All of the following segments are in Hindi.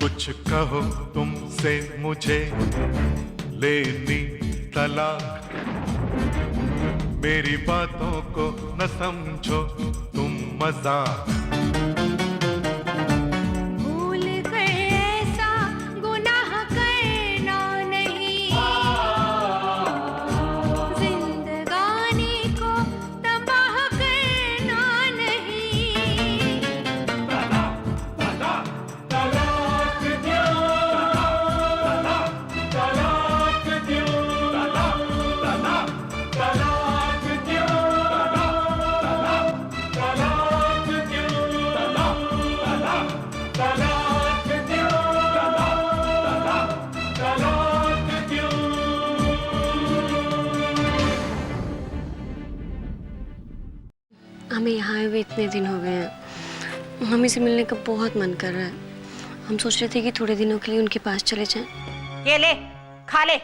कुछ कहो तुमसे मुझे लेनी तलाक, मेरी बातों को न समझो तुम मजाक। भूल गए ऐसा गुनाह करना नहीं, जिंदगानी को तबाह करना नहीं। तलाक दो, तलाक दो, तलाक दो, तलाक दो, तलाक दो, तलाक दो। हमें यहाँ आए हुए इतने दिन हो गए हैं, मम्मी से मिलने का बहुत मन कर रहा है। हम सोच रहे थे कि थोड़े दिनों के लिए उनके पास चले जाएं। ये ले, खा ले।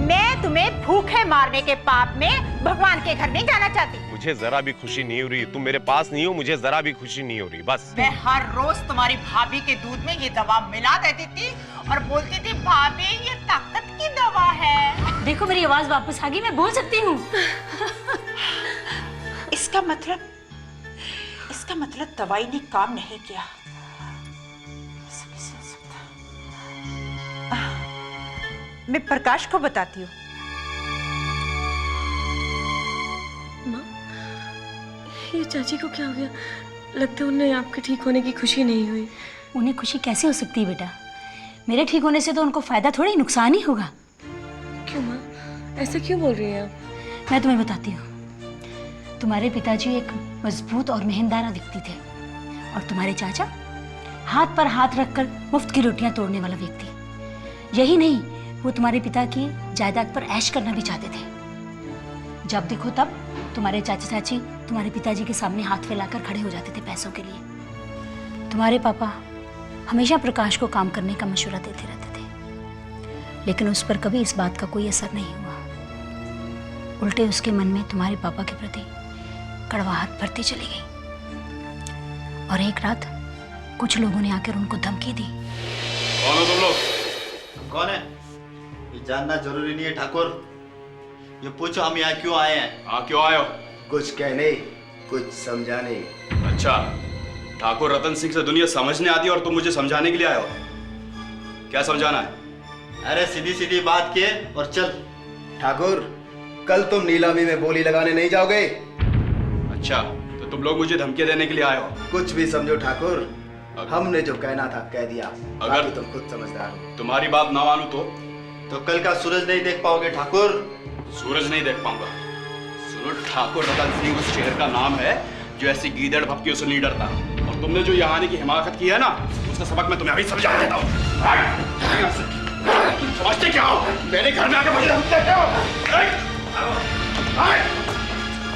मैं तुम्हें भूखे मारने के पाप में भगवान के घर नहीं जाना चाहती। मुझे जरा भी खुशी नहीं हो रही, तुम मेरे पास नहीं हो, मुझे जरा भी खुशी नहीं हो रही। बस मैं हर रोज तुम्हारी भाभी के दूध में ये दवा मिला देती थी और बोलती थी भाभी ये ताकत की दवा है। देखो मेरी आवाज वापस आ गई, मैं बोल सकती हूँ। इसका मतलब दवाई ने काम नहीं किया। मैं प्रकाश को बताती हूँ। माँ, ये चाची को क्या हो गया? लगता है उन्हें आपके ठीक होने की खुशी नहीं हुई। उन्हें खुशी कैसे हो सकती है बेटा? मेरे ठीक होने से तो उनको फायदा थोड़ी, नुकसान ही होगा। क्यों माँ, ऐसा क्यों बोल रही हैं आप? मैं तुम्हें बताती हूँ। तुम्हारे पिताजी एक मजबूत और मेहनतदार व्यक्ति थे और तुम्हारे चाचा हाथ पर हाथ रखकर मुफ्त की रोटियां तोड़ने वाला व्यक्ति। यही नहीं, वो तुम्हारे पिता की जायदाद पर ऐश करना भी चाहते थे। जब देखो तब तुम्हारे चाचा चाची तुम्हारे पिताजी के सामने हाथ फैलाकर खड़े हो जाते थे पैसों के लिए। तुम्हारे पापा हमेशा प्रकाश को काम करने का मशवरा देते रहते थे, लेकिन उस पर कभी इस बात का कोई असर नहीं हुआ। उल्टे उसके मन में तुम्हारे पापा के प्रति कड़वाहट बढ़ती चली गई और एक रात कुछ लोगों ने आकर उनको धमकी दी। कौन हो तुम लोग? कौन है ये जानना जरूरी नहीं है ठाकुर। ये पूछो हम यहाँ क्यों आए हैं। हाँ, क्यों आए हो? कुछ कहने, कुछ समझाने। अच्छा, ठाकुर रतन सिंह से दुनिया समझने आती है और तुम मुझे समझाने के लिए आए हो? क्या समझाना है? अरे सीधी सीधी बात किए और चल। ठाकुर, कल तुम नीलामी में बोली लगाने नहीं जाओगे? अच्छा, तो तुम लोग मुझे धमकी देने के लिए आए हो? कुछ भी समझो ठाकुर, हमने जो कहना था कह दिया। अगर तुम खुद समझदार हो। तुम्हारी बात ना मानू तो कल का सूरज नहीं देख पाओगे ठाकुर। सूरज नहीं देख पाऊंगा। सुनो, ठाकुर रतन सिंह उस शहर का नाम है जो ऐसी गीदड़ भपकियों से नहीं डरता। और तुमने जो यहाँ आने की हिमाकत की है ना, उसका सबक मैं तुम्हें अभी समझा देता हूँ। समझते क्या हो? मेरे घर में आके मुझे धमकी देते हो?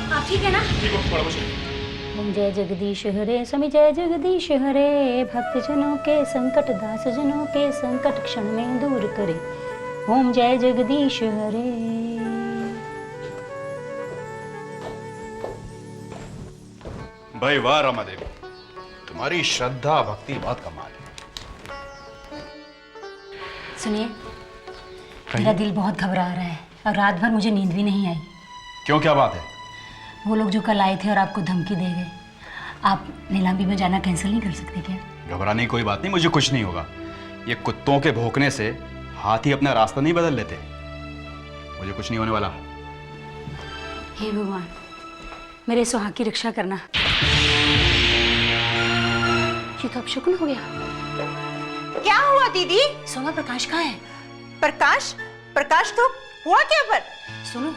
आप ठीक है ना? ठीक हो, थोड़ा मुझे। ओम जय जगदीश हरे, स्वामी जय जगदीश हरे। भक्त जनों के संकट, दास जनों के संकट क्षण में दूर करे। ओम जय जगदीश हरे। भाई वाह रमादेवी, तुम्हारी श्रद्धा भक्ति बहुत कमाल है। सुनिए, मेरा दिल बहुत घबरा रहा है और रात भर मुझे नींद भी नहीं आई। क्यों, क्या बात है? वो लोग जो कल आए थे और आपको धमकी दे गए, आप नीलामी में जाना कैंसिल नहीं कर सकते क्या? घबराने की कोई बात नहीं, मुझे कुछ नहीं होगा। ये कुत्तों के भौंकने से हाथी अपना रास्ता नहीं बदल लेते। मुझे कुछ नहीं होने वाला। हे भगवान, मेरे सुहाग की रक्षा करना। ये तो अपशकुन हो गया। क्या हुआ दीदी? सोमा, प्रकाश कहाँ है? प्रकाश तो हुआ क्या? पर सुनो,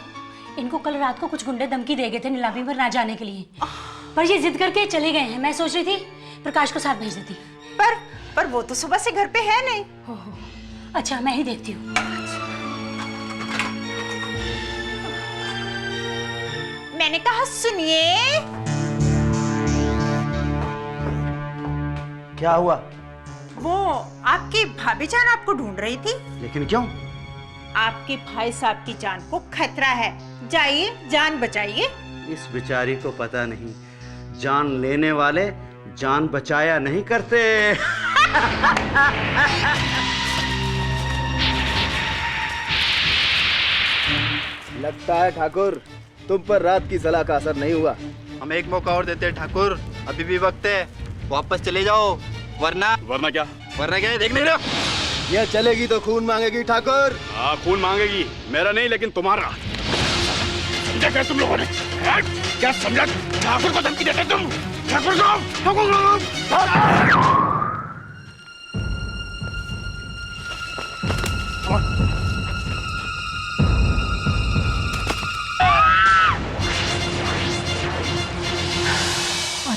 इनको कल रात को कुछ गुंडे धमकी दे गए थे नीलामी पर ना जाने के लिए, पर ये जिद करके चले गए हैं। मैं सोच रही थी प्रकाश को साथ भेज देती। पर वो तो सुबह से घर पे है नहीं। हो, अच्छा, मैं ही देखती हूँ। मैंने कहा सुनिए। क्या हुआ? वो आपकी भाभी जान आपको ढूंढ रही थी। लेकिन क्यों? आपके भाई साहब की जान को खतरा है, जाइए जान बचाइए। इस बेचारी को पता नहीं, जान लेने वाले जान बचाया नहीं करते। लगता है ठाकुर तुम पर रात की सलाह का असर नहीं हुआ। हम एक मौका और देते हैं ठाकुर, अभी भी वक्त है, वापस चले जाओ, वरना क्या है देख नहीं रहे? यह चलेगी तो खून मांगेगी ठाकुर। हाँ, खून मांगेगी, मेरा नहीं लेकिन तुम्हारा। समझा क्या तुम लोगों ने? क्या समझा? ठाकुर को धमकी देते तुम? ठाकुर को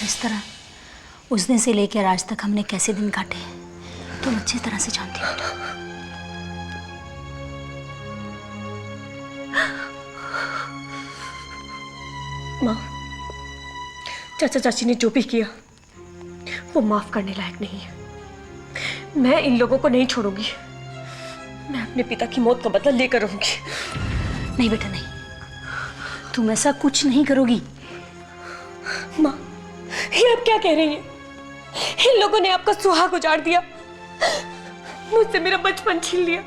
इस तरह उस दिन से लेकर आज तक हमने कैसे दिन काटे तुम अच्छी तरह से जानती हो। माँ, चाचा चाची ने जो भी किया वो माफ करने लायक नहीं है। मैं इन लोगों को नहीं छोड़ूंगी। मैं अपने पिता की मौत का बदला लेकर रहूंगी। नहीं बेटा नहीं, तुम ऐसा कुछ नहीं करोगी। माँ, ये आप क्या कह रही हैं? इन लोगों ने आपका सुहाग उजाड़ दिया, मुझसे मेरा बचपन छीन लिया,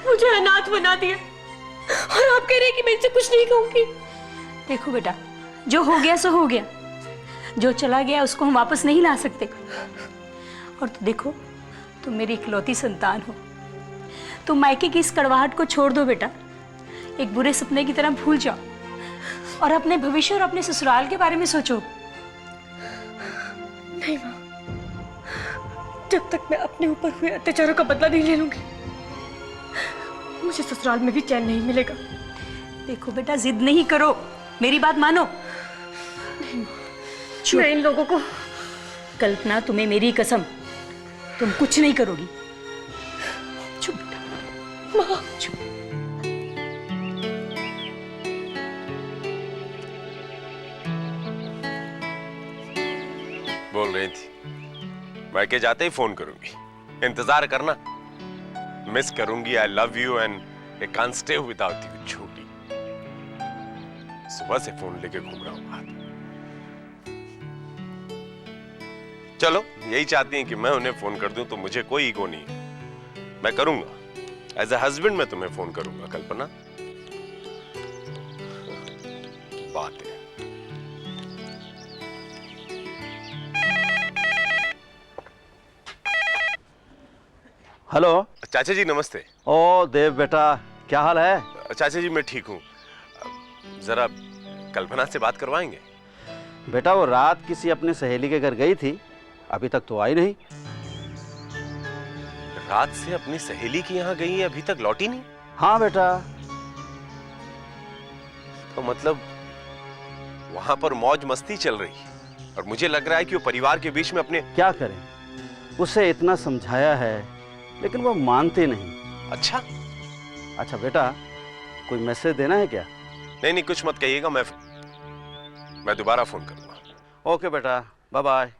मुझे अनाथ बना दिया, और आप कह रहे हैं कि मैं इनसे कुछ नहीं कहूंगी। देखो बेटा, जो हो गया सो हो गया, जो चला गया उसको हम वापस नहीं ला सकते। और तो देखो, तुम मेरी इकलौती संतान हो, तुम मायके की इस कड़वाहट को छोड़ दो बेटा, एक बुरे सपने की तरह भूल जाओ और अपने भविष्य और अपने ससुराल के बारे में सोचो। नहीं माँ, जब तक मैं अपने ऊपर हुए अत्याचारों का बदला नहीं ले लूंगी, मुझे ससुराल में भी चैन नहीं मिलेगा। देखो बेटा, जिद नहीं करो, मेरी बात मानो। नहीं माँ, मैं इन लोगों को। कल्पना, तुम्हें मेरी कसम, तुम कुछ नहीं करोगी। चुप बेटा, माँ चुप। बोल रही थी मायके जाते ही फोन करूंगी, इंतजार करना, मिस करूंगी, I love you and I can't stay without you. छोटी सुबह से फोन लेके घूम रहा हूं हाथ। चलो, यही चाहती हैं कि मैं उन्हें फोन कर दूं तो मुझे कोई ईगो नहीं है, मैं करूंगा, एज ए हस्बैंड मैं तुम्हें फोन करूंगा कल्पना। बात है। हेलो चाचा जी नमस्ते। ओ देव बेटा, क्या हाल है? चाचा जी मैं ठीक हूँ, जरा कल्पना से बात करवाएंगे? बेटा वो रात किसी अपने सहेली के घर गई थी, अभी तक तो आई नहीं। रात से अपनी सहेली के यहाँ गई है, अभी तक लौटी नहीं? हाँ बेटा। तो मतलब वहां पर मौज मस्ती चल रही है, और मुझे लग रहा है कि वो परिवार के बीच में अपने। क्या करें, उसे इतना समझाया है लेकिन वो मानते नहीं। अच्छा अच्छा बेटा, कोई मैसेज देना है क्या? नहीं नहीं, कुछ मत कहिएगा, मैं दोबारा फोन करूंगा। ओके बेटा, बाय बाय।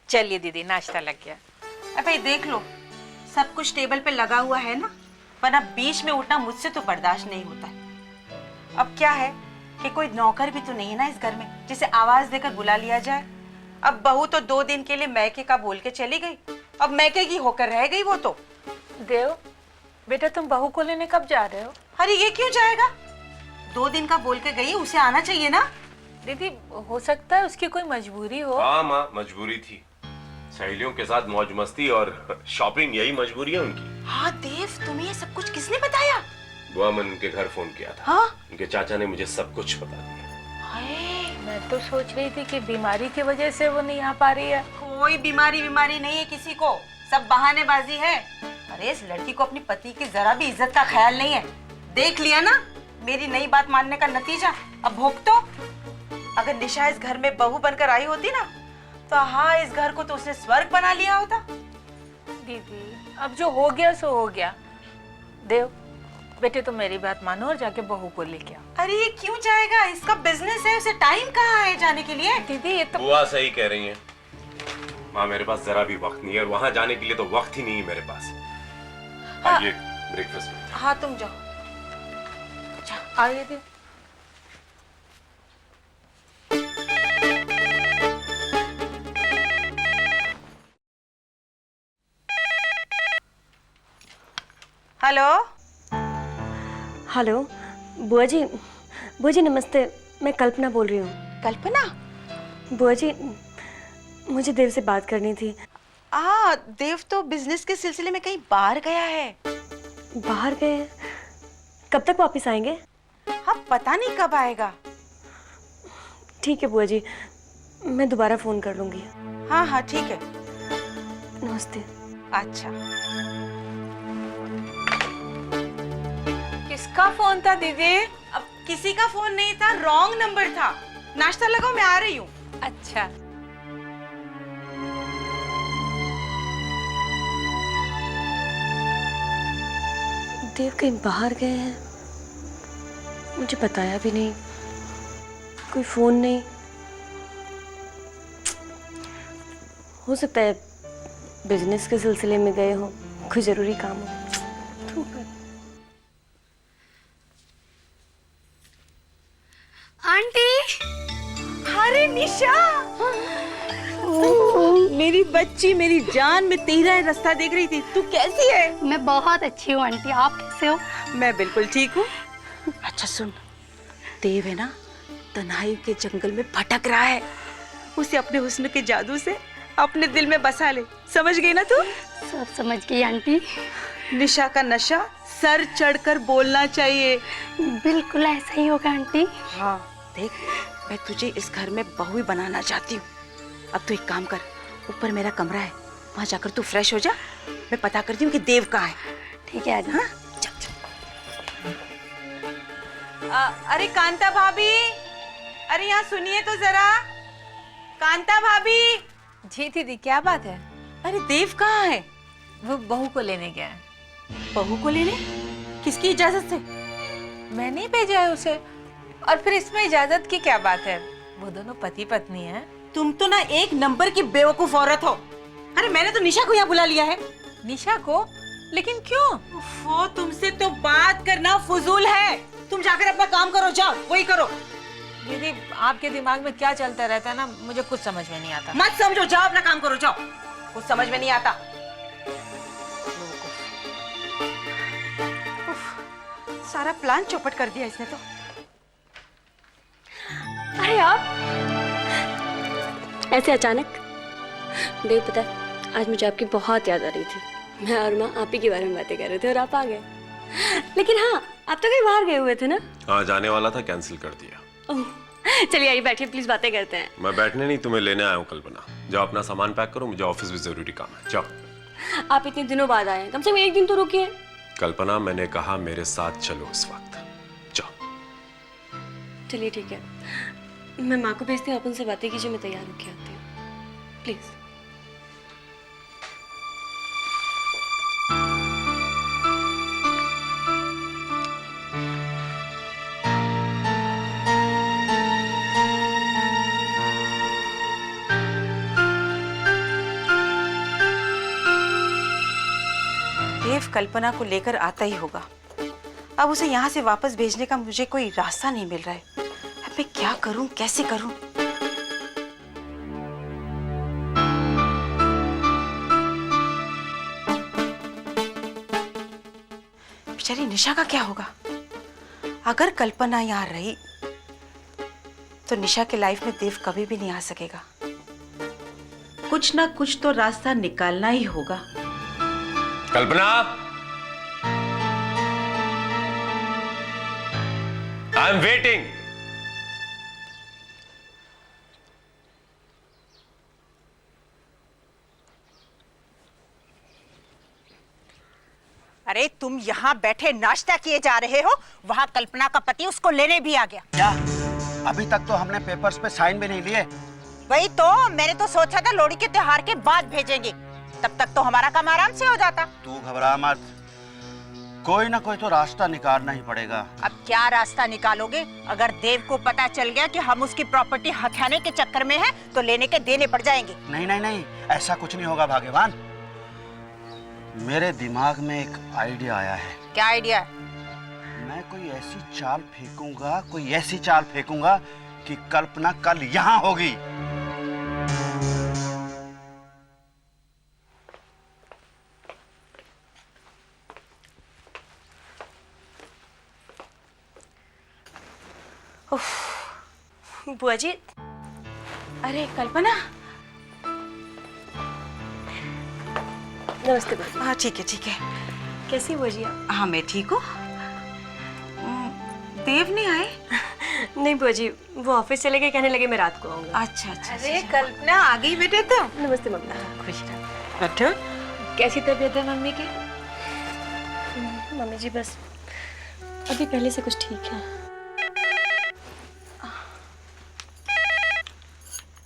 चलिए दीदी, नाश्ता लग गया। अब भाई देख लो, सब कुछ टेबल पे लगा हुआ है ना, वरना बीच में उठना मुझसे तो बर्दाश्त नहीं होता है। अब क्या है कि कोई नौकर भी तो नहीं है ना इस घर में, जिसे आवाज देकर बुला लिया जाए। अब बहू तो 2 दिन के लिए मैके का बोल के चली गई, अब मैके की होकर रह गई वो तो। देव बेटा, तुम बहू को लेने कब जा रहे हो? अरे ये क्यों जाएगा, 2 दिन का बोल के गई, उसे आना चाहिए ना। दीदी, हो सकता है उसकी कोई मजबूरी हो। हाँ माँ, मजबूरी थी, सहेलियों के साथ मौज मस्ती और शॉपिंग, यही मजबूरी है उनकी। हाँ देव, तुम्हें ये सब कुछ किसने बताया? बुआ, मैंने उनके घर फोन किया था। हाँ? उनके चाचा ने मुझे सब कुछ बता दिया। हाय, मैं तो सोच रही थी कि बीमारी की वजह से वो नहीं आ पा रही है। कोई बीमारी नहीं है किसी को, सब बहानेबाजी है। अरे इस लड़की को अपनी पति की जरा भी इज्जत का ख्याल नहीं है। देख लिया ना मेरी नई बात मानने का नतीजा। अब भोग तो, अगर निशा इस घर में बहू बनकर आई होती ना, तो हाँ, इस घर को तो उसने स्वर्ग बना लिया होता। दीदी, अब जो हो गया सो हो गया। देव बेटे, तो मेरी बात मानो और जाके बहू को लेके आओ। अरे ये क्यों जाएगा, इसका बिजनेस है, उसे टाइम कहाँ है जाने के लिए। दीदी ये तो। बुआ सही कह रही हैं, माँ मेरे पास जरा भी वक्त नहीं है और वहां जाने के लिए तो वक्त ही नहीं है मेरे पास। आइए ब्रेकफास्ट में। हाँ तुम जाओ, आइए दीदी। हेलो हेलो बुआ जी नमस्ते, मैं कल्पना बोल रही हूँ। कल्पना? बुआ जी मुझे देव से बात करनी थी। देव तो बिजनेस के सिलसिले में कहीं बाहर गया है। बाहर गए हैं? कब तक वापस आएंगे? हाँ पता नहीं कब आएगा। ठीक है बुआ जी, मैं दोबारा फोन कर लूंगी। हाँ हाँ ठीक है। नमस्ते। अच्छा, किसका फोन था दीदी? अब किसी का फोन नहीं था, रॉन्ग नंबर था। नाश्ता लगाओ, मैं आ रही हूँ। अच्छा। देव कहीं बाहर गए हैं, मुझे बताया भी नहीं, कोई फोन नहीं। हो सकता है बिजनेस के सिलसिले में गए हो, कोई जरूरी काम हो। आंटी। अरे निशा, मेरी बच्ची, मेरी जान, मैं तेरा रास्ता देख रही थी। तू कैसी है? मैं बहुत अच्छी हूँ आंटी, आप कैसे हो? मैं बिल्कुल ठीक हूँ। अच्छा सुन, देव है ना, तन्हाई के जंगल में भटक रहा है। उसे अपने हुस्न के जादू से अपने दिल में बसा ले। समझ गई ना तू? सब समझ गई आंटी। निशा का नशा सर चढ़कर बोलना चाहिए। बिल्कुल ऐसा ही होगा आंटी। हाँ देख, मैं तुझे इस घर में बहू ही बनाना चाहती हूँ। अब तू एक काम कर, ऊपर मेरा कमरा है, वहाँ जाकर तू फ्रेश हो जा। मैं पता करती हूँ कि देव कहाँ है। ठीक है आंटी। हाँ चल चल। अरे कांता भाभी, अरे यहाँ सुनिए तो जरा। कांता भाभी। जी दीदी, क्या बात है? अरे देव कहाँ है? वो बहू को लेने गया है। बहू को लेने? किसकी इजाजत से? मैंने ही भेजा है उसे। और फिर इसमें इजाजत की क्या बात है? वो दोनों पति पत्नी हैं। तुम तो ना एक नंबर की बेवकूफ औरत हो। अरे मैंने तो निशा को यहाँ बुला लिया है। निशा को? लेकिन क्यों? वो तुमसे तो बात करना फजूल है। तुम जाकर अपना काम करो, जाओ वही करो। दीदी आपके दिमाग में क्या चलता रहता है ना, मुझे कुछ समझ में नहीं आता। मत समझो, जाओ अपना काम करो, जाओ। कुछ समझ में नहीं आता। सारा प्लान चौपट कर दिया इसने तो। अरे आप ऐसे अचानक? देव पता है, आज मुझे आपकी बहुत याद आ रही थी। मैं और माँ आप ही के बारे में बातें कर रहे थे और आप आ गए। लेकिन हाँ, आप तो कहीं बाहर गए हुए थे ना? हाँ जाने वाला था, कैंसिल कर दिया। चलिए आइए बैठिए, प्लीज बातें करते हैं। मैं बैठने नहीं, तुम्हें लेने आया हूँ कल्पना। जाओ अपना सामान पैक करो, मुझे ऑफिस में जरूरी काम है। जाओ। आप इतने दिनों बाद आए हैं, कम से कम एक दिन तो रुकिए। कल्पना मैंने कहा मेरे साथ चलो इस वक्त। जाओ। चलिए ठीक है, मैं माँ को भेजती हूँ, आप उनसे बातें कीजिए, मैं तैयार होके आती हूँ प्लीज। देव कल्पना को लेकर आता ही होगा। अब उसे यहाँ से वापस भेजने का मुझे कोई रास्ता नहीं मिल रहा है। अब मैं क्या करूं, कैसे करूं? बेचारी निशा का क्या होगा? अगर कल्पना यहाँ रही तो निशा के लाइफ में देव कभी भी नहीं आ सकेगा। कुछ ना कुछ तो रास्ता निकालना ही होगा। कल्पना, आई एम वेटिंग। अरे तुम यहाँ बैठे नाश्ता किए जा रहे हो, वहाँ कल्पना का पति उसको लेने भी आ गया। क्या? अभी तक तो हमने पेपर्स पे साइन भी नहीं लिए। वही तो, मैंने तो सोचा था लोहड़ी के त्योहार के बाद भेजेंगे, तब तक तो हमारा काम आराम से हो जाता। तू घबरा मत, कोई ना कोई तो रास्ता निकालना ही पड़ेगा। अब क्या रास्ता निकालोगे? अगर देव को पता चल गया कि हम उसकी प्रॉपर्टी हथियाने के चक्कर में हैं, तो लेने के देने पड़ जाएंगे। नहीं नहीं नहीं, ऐसा कुछ नहीं होगा भाग्यवान। मेरे दिमाग में एक आइडिया आया है। क्या आइडिया है? मैं कोई ऐसी चाल फेंकूंगा कि कल्पना कल यहाँ होगी। बुआ जी, अरे कल्पना। नमस्ते बुआ जी। हाँ ठीक है ठीक है। कैसी बुआ जी आप? हाँ मैं ठीक हूँ। देव नहीं आए? नहीं बुआ जी, वो ऑफिस चले गए, कहने लगे मैं रात को आऊंगा। अच्छा अच्छा। अरे कल्पना आ गई बेटे तुम। नमस्ते मम्मी। खुश रहो। बैठो। कैसी तबीयत है मम्मी की? मम्मी जी बस अभी पहले से कुछ ठीक है।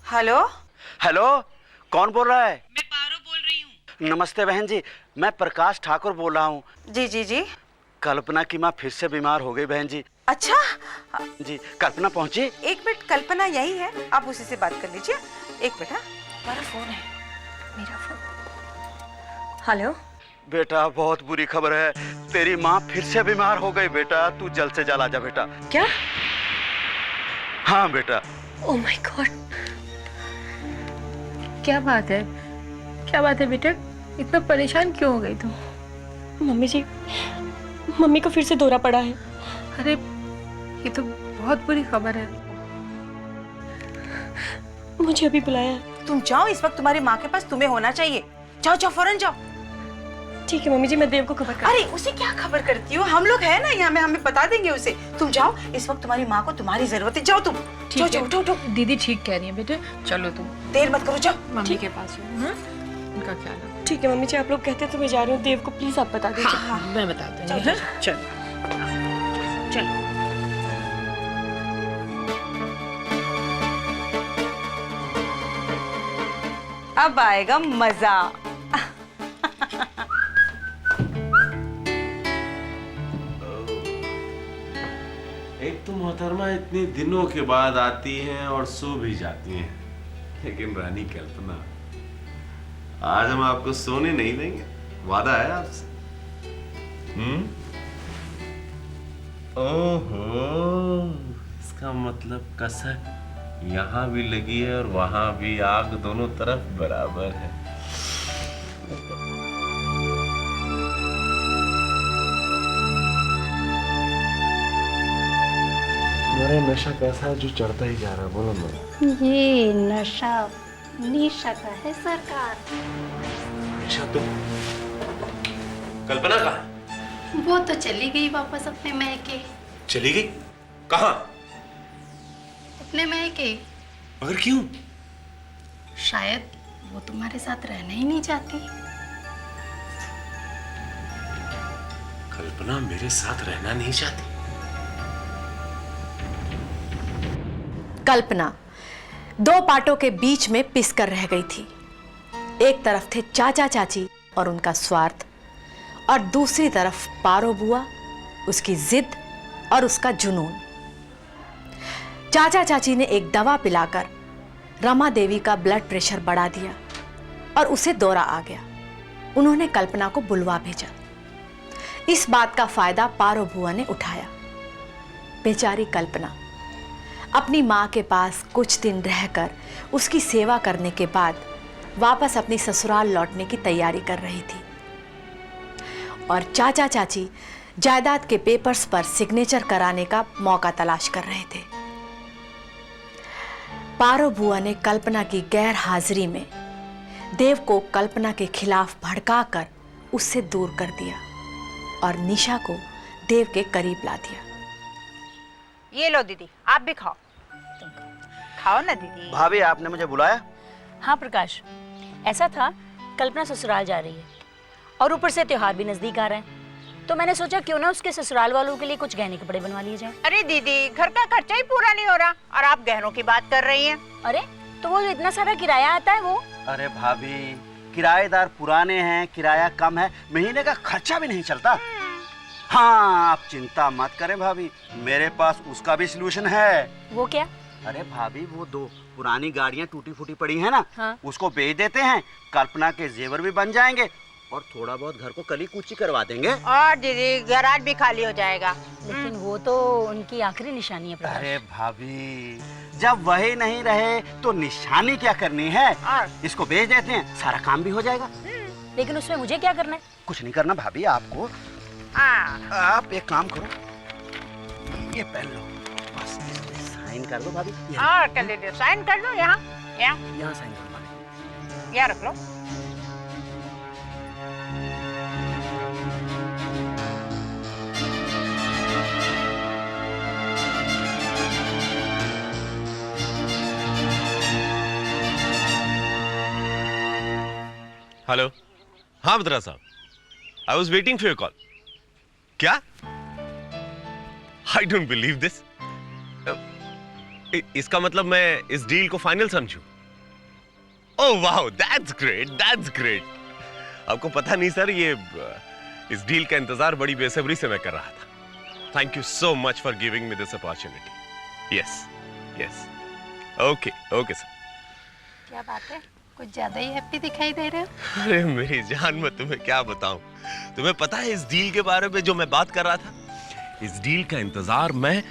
हेलो हेलो, कौन बोल रहा है? मैं पारो बोल रही हूँ। नमस्ते बहन जी, मैं प्रकाश ठाकुर बोल रहा हूँ। जी जी जी। कल्पना की माँ फिर से बीमार हो गई बहन जी। अच्छा जी, कल्पना पहुँची? एक मिनट, कल्पना यही है, आप उसी से बात कर लीजिए। एक मिनट। हमारा फोन है, मेरा फोन। हेलो बेटा, बहुत बुरी खबर है, तेरी माँ फिर से बीमार हो गई बेटा, तू जल्द से जल्द आ जा बेटा। क्या? हाँ बेटा। ओह माय गॉड, क्या बात है? क्या बात है बेटा? इतना परेशान क्यों हो गई तुम? मम्मी जी, मम्मी को फिर से दौरा पड़ा है। अरे ये तो बहुत बुरी खबर है। मुझे अभी बुलाया। तुम जाओ, इस वक्त तुम्हारी माँ के पास तुम्हें होना चाहिए। जाओ जाओ, फौरन जाओ। ठीक है मम्मी जी, मैं देव को खबर कर। अरे उसे क्या खबर करती हो? हम लोग हैं ना यहाँ में, हमें बता देंगे उसे। तुम जाओ, इस वक्त तुम्हारी माँ को तुम्हारी जरूरत है। जाओ तुम। जाओ जाओ, उठो उठो। दीदी ठीक कह रही है बेटे, चलो तुम देर मत करो, जाओ। मम्मी के पास हो। उनका ख्याल रखो। ठीक है मम्मी जी, आप लोग कहते हैं तो मैं जा रही हूँ। देव को प्लीज आप बता दीजिए। हाँ, मैं बता दूंगी। हाँ? चलो चलो। अब आएगा मजा। एक तो मोहतरमा इतने दिनों के बाद आती हैं और सो भी जाती हैं, लेकिन रानी कल्पना, आज हम आपको सोने नहीं देंगे, वादा है आपसे। ओहो, इसका मतलब कसक यहाँ भी लगी है और वहां भी, आग दोनों तरफ बराबर है। मेरा नशा कैसा है जो चढ़ता ही जा रहा है? बोलो ना। ये नशा निशा का है सरकार। निशा तो कल्पना कहाँ? वो तो चली गई वापस अपने मैके। चली गई? कहाँ? अपने मैके। मगर क्यों? शायद वो तुम्हारे साथ रहना ही नहीं चाहती। कल्पना मेरे साथ रहना नहीं चाहती? कल्पना दो पाटों के बीच में पिस कर रह गई थी। एक तरफ थे चाचा चाची और उनका स्वार्थ, और दूसरी तरफ पारो बुआ, उसकी जिद और उसका जुनून। चाचा चाची ने एक दवा पिलाकर रमा देवी का ब्लड प्रेशर बढ़ा दिया और उसे दौरा आ गया। उन्होंने कल्पना को बुलवा भेजा। इस बात का फायदा पारो बुआ ने उठाया। बेचारी कल्पना अपनी माँ के पास कुछ दिन रहकर उसकी सेवा करने के बाद वापस अपनी ससुराल लौटने की तैयारी कर रही थी, और चाचा चाची जायदाद के पेपर्स पर सिग्नेचर कराने का मौका तलाश कर रहे थे। पारो बुआ ने कल्पना की गैर हाजिरी में देव को कल्पना के खिलाफ भड़काकर उससे दूर कर दिया और निशा को देव के करीब ला दिया। ये लो दीदी, आप भी खाओ। खाओ ना दीदी। भाभी, आपने मुझे बुलाया? हाँ प्रकाश, ऐसा था, कल्पना ससुराल जा रही है और ऊपर से त्योहार भी नजदीक आ रहे हैं, तो मैंने सोचा क्यों ना उसके ससुराल वालों के लिए कुछ गहने कपड़े बनवा लिए जाएं। अरे दीदी, घर का खर्चा ही पूरा नहीं हो रहा और आप गहनों की बात कर रही हैं। अरे तो वो इतना सारा किराया आता है वो। अरे भाभी, किराएदार पुराने हैं, किराया कम है, महीने का खर्चा भी नहीं चलता। हाँ, आप चिंता मत करें भाभी, मेरे पास उसका भी सलूशन है। वो क्या? अरे भाभी, वो 2 पुरानी गाड़ियां टूटी फूटी पड़ी हैं ना, हाँ। उसको बेच देते हैं, कल्पना के जेवर भी बन जाएंगे और थोड़ा बहुत घर को कली कुची करवा देंगे। और दीदी गैराज भी खाली हो जाएगा। लेकिन वो तो उनकी आखिरी निशानी है प्रकाश। अरे भाभी, जब वही नहीं रहे तो निशानी क्या करनी है? इसको बेच देते हैं, सारा काम भी हो जाएगा। लेकिन उसमें मुझे क्या करना है? कुछ नहीं करना भाभी, आपको आप एक काम करो, ये पेन लो, बस इस पे साइन कर दो भाभी। कर दीजिए, साइन कर दो। यहाँ यहाँ साइन करो भाभी। यहाँ रख लो। हेलो, हाँ बद्रा साहब, I was waiting for your call. क्या? I don't believe this. इसका मतलब मैं इस डील को फाइनल समझूं? Oh wow, that's great, that's great. आपको पता नहीं सर, ये इस डील का इंतजार बड़ी बेसब्री से मैं कर रहा था। Thank you so much for giving me this opportunity. Yes yes, okay okay sir. क्या बात है, कुछ ज्यादा ही हैप्पी दिखाई दे रहे हो। अरे मेरी जान, मैं तुम्हें क्या बताऊं। तुम्हें पता है इस डील के बारे में जो मैं बात कर रहा था, इस डील का इंतजार मैं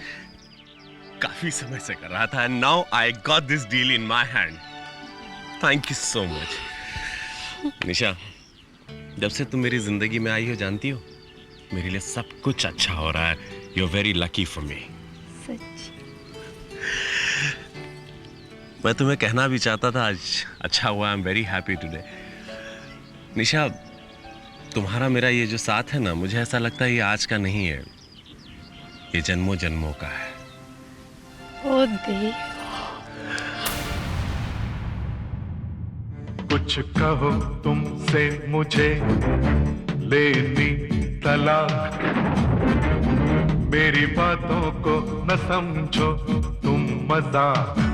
काफी समय से कर रहा था। And now I got this deal in my hand. Thank you so much. Nisha, जब से तुम मेरी जिंदगी में आई हो, जानती हो, मेरे लिए सब कुछ अच्छा हो रहा है। You are very lucky for me. सच? मैं तुम्हें कहना भी चाहता था, आज अच्छा हुआ। I am very happy today. Nisha, तुम्हारा मेरा ये जो साथ है ना, मुझे ऐसा लगता है ये आज का नहीं है, ये जन्मों जन्मों का है। ओ देव, कुछ कहो तुमसे मुझे लेनी तलाक, मेरी बातों को न समझो तुम मजाक।